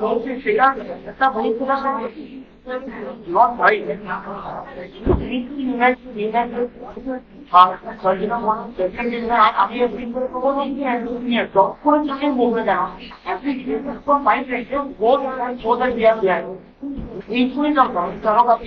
বলছি সেটা একটা ভবিষ্যৎ not right. আমি জনগণ জনগণ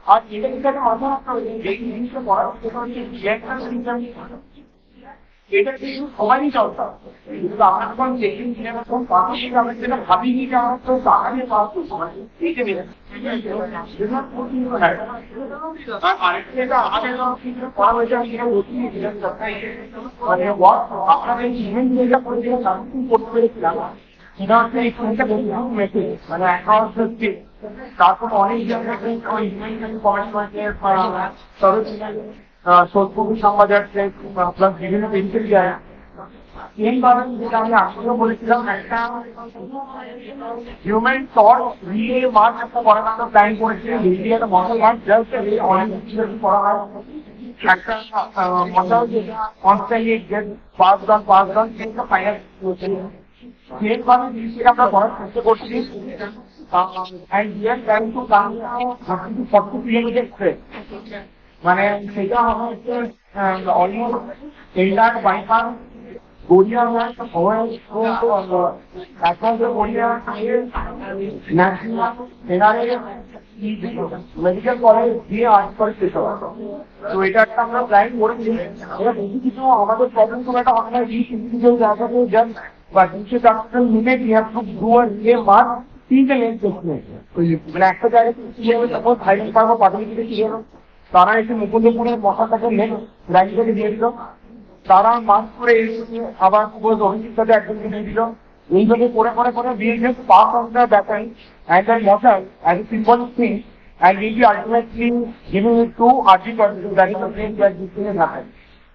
আর এটা কিন্তু একটা মাথা রাখতে হবে এই জিনিসটা করার এটা কিন্তু সবারই চর্চা কিন্তু আমরা যখন চেকিং যখন পাচ্ছি আমরা সেটা ভাবিনি যে আমার তো টাকা দিয়ে পাওয়া এই যে আরেকটা আমাদের করা হয়েছে মানে আপনাদের ইভেন্ট যেটা করেছিলাম করতে পেরেছিলাম সেটা হচ্ছে এই ফোনটা মেসেজ মানে অ্যাকাউন্ট তারপর অনেক জায়গায় সত্যি সমাজের প্লাস বিভিন্ন পেন্সিল যায় এইভাবে যেটা আমি আসলে বলেছিলাম একটা হিউম্যান টর্চ রিলে মার্চ একটা করার একটা প্ল্যান করেছিলাম রিলে একটা মশাল মার্চ জাস্ট অনেক কিছু করা হয় একটা মশাল যেটা কনস্ট্যান্টলি গেট পাস ডান সেটা ফাইনাল সেইভাবে জিনিসটা আমরা করার চেষ্টা করছি and we are trying to come to 40 kilometers straight. মানে সেটা হচ্ছে অলমোস্ট এন্টার বাইপাস গড়িয়া একমাত্র গড়িয়া ন্যাশনাল এনারে মেডিকেল কলেজ দিয়ে আর্ট করে শেষ হওয়া তো এটা একটা আমরা প্ল্যান করেছি এটা বেশি কিছু আমাদের প্রবলেম খুব একটা হয় না জায়গাতে জাস্ট বা 200 টাকা minute you have to do a relay march তিনটে লেন্স দেখছে মানে একটা জায়গায় তখন ফাইনাল পারবো প্রাথমিক দিকে ছিল তারা এসে মুকুন্দপুরের মশাটাকে লেন্স রাইজকে দিয়ে দিল তারা মাস্ক করে এসে আবার অভিজিৎ সাথে একজনকে দিয়ে দিল এইভাবে করে করে করে BSF pass on the battery and the mashal as a symbolic thing and will be ultimately giving it to RG contribute that is the place that this thing is happening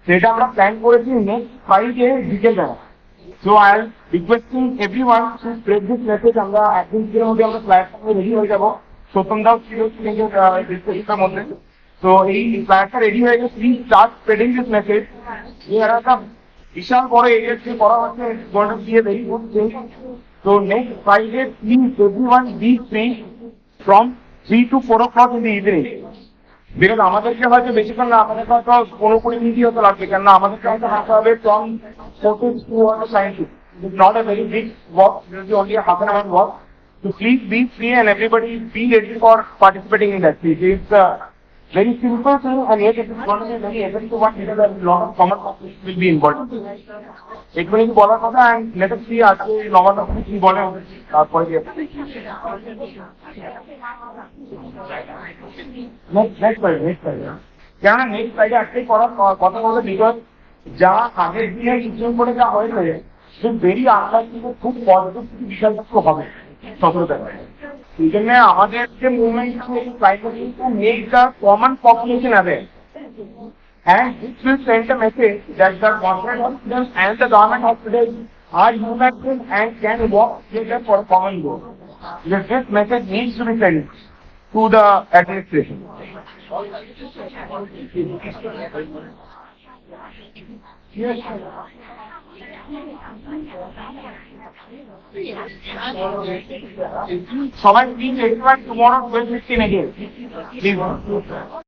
সেটা আমরা প্ল্যান করেছি নেক্সট ফ্রাইডে বিকেলবেলা So I am requesting everyone to spread this message. আমরা একদিন দিনের মধ্যে আমরা প্ল্যাটফর্মে রেডি হয়ে যাবো সত্যম দাও ছিল ডিসকাশনের মধ্যে তো এই প্ল্যাটফর্ম রেডি হয়ে গেছে please start spreading this message এর একটা বিশাল বড় এরিয়া যে করা হচ্ছে going to be a very good thing so next Friday please everyone be free from 3 to 4 o'clock in the evening because আমাদেরকে হয়তো বেশিক্ষণ না আমাদের হয়তো 15-20 মিনিটই হতে লাগবে কেননা আমাদেরকে হয়তো হাঁটতে হবে from 14 to 1 It's not a very big walk, it will be only a half an hour walk. So please be free and everybody be ready for participating in that. It's a very simple thing and yet it is going to be very effective one because a lot of common population will be involved. এগুলো কি বলার কথা and let us see আজকে নবান্ন কি বলে তারপরে next Friday কেননা next Friday একটাই করার কথা বলতে বিকজ যা আগের দিনে ইনজিনিয়ারিং করে যা হয়েছে সে ভেরি আনলাইকলি খুব পজিটিভ কিছু বিষয়বস্তু হবে সফলতায় এই জন্য আমাদের যে movement primary to make the common population aware and this will send a message that the corporate hospitals and the government hospitals are united and can work together for a common goal. This message needs to be sent to the administration. Yes. Someone please everyone tomorrow 12:15 again. Please.